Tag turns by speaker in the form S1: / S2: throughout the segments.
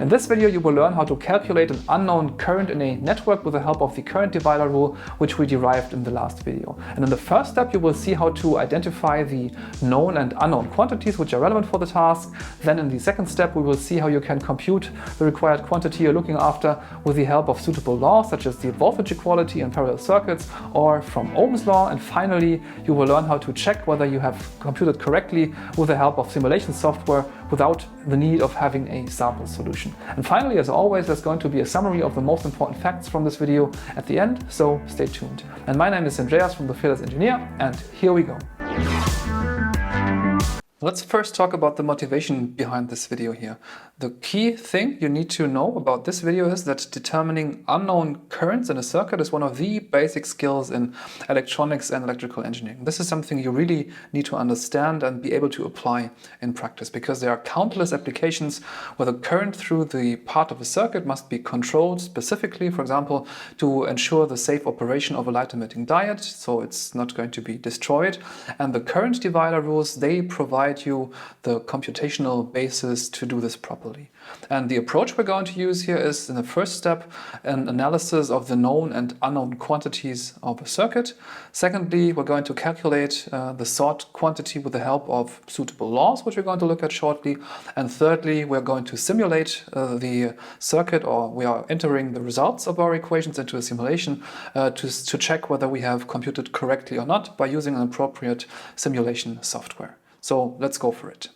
S1: In this video you will learn how to calculate an unknown current in a network with the help of the current divider rule, which we derived in the last video. And in the first step you will see how to identify the known and unknown quantities which are relevant for the task. Then in the second step we will see how you can compute the required quantity you're looking after with the help of suitable laws such as the voltage equality in parallel circuits or from Ohm's law. And finally you will learn how to check whether you have computed correctly with the help of simulation software without the need of having a sample solution. And finally, as always, there's going to be a summary of the most important facts from this video at the end, so stay tuned. And my name is Andreas from The Fearless Engineer, and here we go. Let's first talk about the motivation behind this video here. The key thing you need to know about this video is that determining unknown currents in a circuit is one of the basic skills in electronics and electrical engineering. This is something you really need to understand and be able to apply in practice, because there are countless applications where the current through the part of a circuit must be controlled specifically, for example, to ensure the safe operation of a light-emitting diode, so it's not going to be destroyed. And the current divider rules, they provide you the computational basis to do this properly. And the approach we're going to use here is, in the first step, an analysis of the known and unknown quantities of a circuit. Secondly, we're going to calculate the sought quantity with the help of suitable laws, which we're going to look at shortly. And thirdly, we're going to simulate the circuit, or we are entering the results of our equations into a simulation to check whether we have computed correctly or not by using an appropriate simulation software. So let's go for it.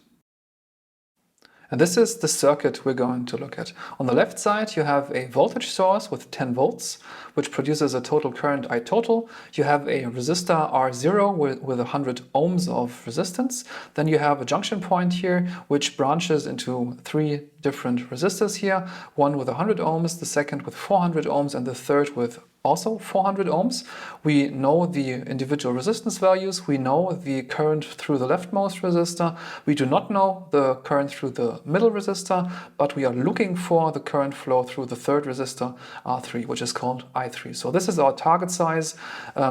S1: And this is the circuit we're going to look at. On the left side you have a voltage source with 10 volts, which produces a total current I total. You have a resistor R0 with 100 ohms of resistance. Then you have a junction point here, which branches into 3 different resistors here. One with 100 ohms, the second with 400 ohms, and the third with also 400 ohms. We know the individual resistance values. We know the current through the leftmost resistor. We do not know the current through the middle resistor, but we are looking for the current flow through the third resistor, R3, which is called I3. So this is our target size.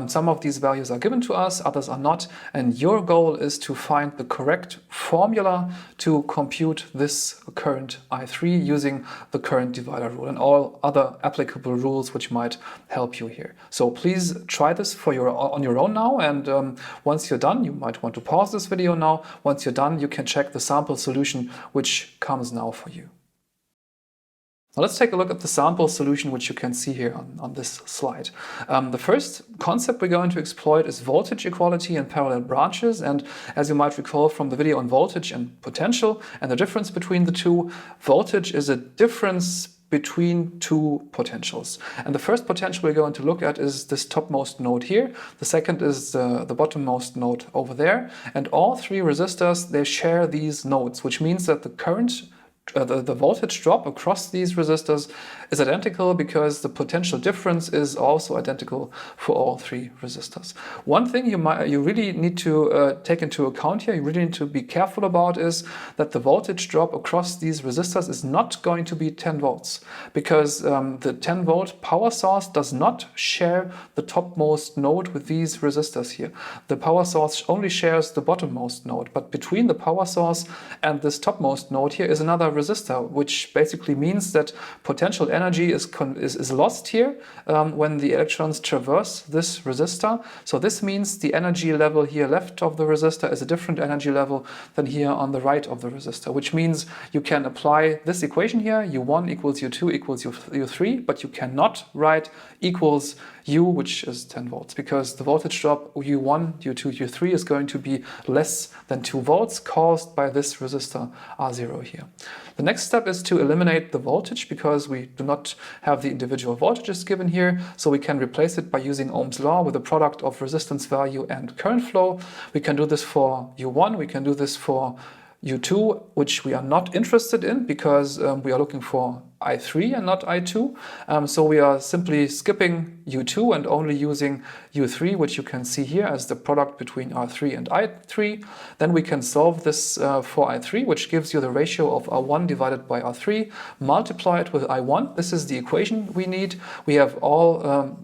S1: Some of these values are given to us, others are not. And your goal is to find the correct formula to compute this current I3 using the current divider rule and all other applicable rules which might help you here. So please try this on your own now, and once you're done, you might want to pause this video now. Once you're done, you can check the sample solution which comes now for you. Now let's take a look at the sample solution which you can see here on this slide. The first concept we're going to exploit is voltage equality in parallel branches, and as you might recall from the video on voltage and potential and the difference between the two, voltage is a difference between two potentials. And the first potential we're going to look at is this topmost node here. The second is the bottommost node over there. And all 3 resistors, they share these nodes, which means that the current the voltage drop across these resistors is identical because the potential difference is also identical for all 3 resistors. One thing you really need to take into account here, you really need to be careful about, is that the voltage drop across these resistors is not going to be 10 volts because the 10 volt power source does not share the topmost node with these resistors here. The power source only shares the bottommost node, but between the power source and this topmost node here is another resistor, which basically means that potential energy is lost here when the electrons traverse this resistor. So this means the energy level here left of the resistor is a different energy level than here on the right of the resistor, which means you can apply this equation here, U1 equals U2 equals U3, but you cannot write equals U, which is 10 volts, because the voltage drop U1, U2, U3 is going to be less than 2 volts caused by this resistor R0 here. The next step is to eliminate the voltage because we do not have the individual voltages given here, so we can replace it by using Ohm's law with a product of resistance value and current flow. We can do this for U1, we can do this for U2, which we are not interested in because we are looking for I3 and not I2. So we are simply skipping U2 and only using U3, which you can see here as the product between R3 and I3. Then we can solve this for I3, which gives you the ratio of R1 divided by R3, multiply it with I1. This is the equation we need. We have all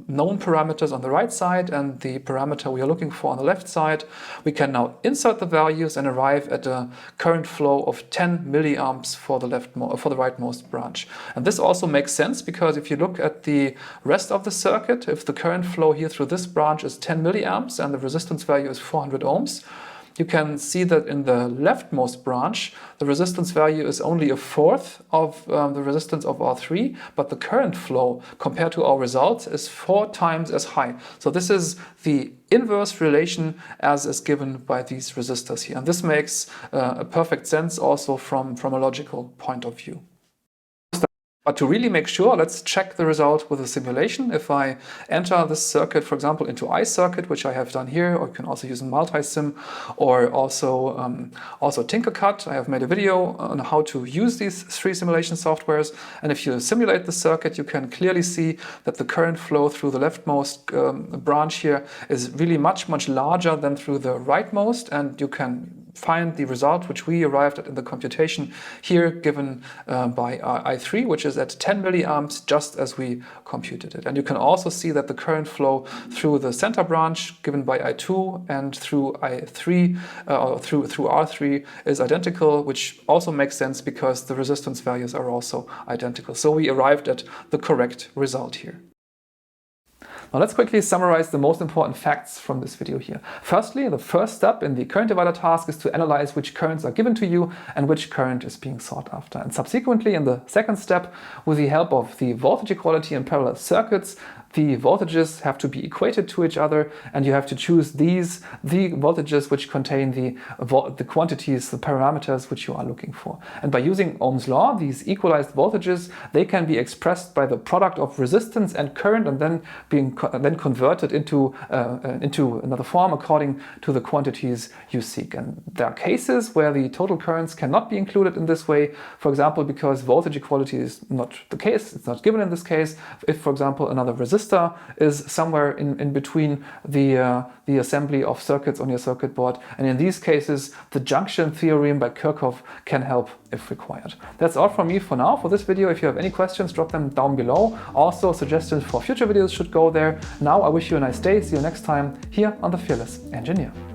S1: known parameters on the right side and the parameter we are looking for on the left side. We can now insert the values and arrive at a current flow of 10 milliamps for the rightmost branch. And this also makes sense because if you look at the rest of the circuit, if the current flow here through this branch is 10 milliamps and the resistance value is 400 ohms, you can see that in the leftmost branch, the resistance value is only a fourth of the resistance of R3, but the current flow compared to our results is 4 times as high. So this is the inverse relation as is given by these resistors here. And this makes a perfect sense also from a logical point of view. But to really make sure, let's check the result with a simulation. If I enter this circuit, for example, into iCircuit, which I have done here, or you can also use a multisim, or also Tinkercad. I have made a video on how to use these 3 simulation softwares. And if you simulate the circuit, you can clearly see that the current flow through the leftmost branch here is really much larger than through the rightmost. And you can find the result which we arrived at in the computation here given by I3, which is at 10 milliamps, just as we computed it. And you can also see that the current flow through the center branch given by I2 and through I3 or through R3 is identical, which also makes sense because the resistance values are also identical. So we arrived at the correct result here. Now let's quickly summarize the most important facts from this video here. Firstly, the first step in the current divider task is to analyze which currents are given to you and which current is being sought after. And subsequently, in the second step, with the help of the voltage equality in parallel circuits, the voltages have to be equated to each other, and you have to choose the voltages which contain the quantities, the parameters which you are looking for. And by using Ohm's law, these equalized voltages, they can be expressed by the product of resistance and current, and then being converted into another form according to the quantities you seek. And there are cases where the total currents cannot be included in this way, for example, because voltage equality is not the case, it's not given in this case. If, for example, another resistor is somewhere in between the assembly of circuits on your circuit board, and in these cases the junction theorem by Kirchhoff can help if required. That's all from me for now for this video. If you have any questions, drop them down below. Also, suggestions for future videos should go there. Now I wish you a nice day. See you next time here on The Fearless Engineer.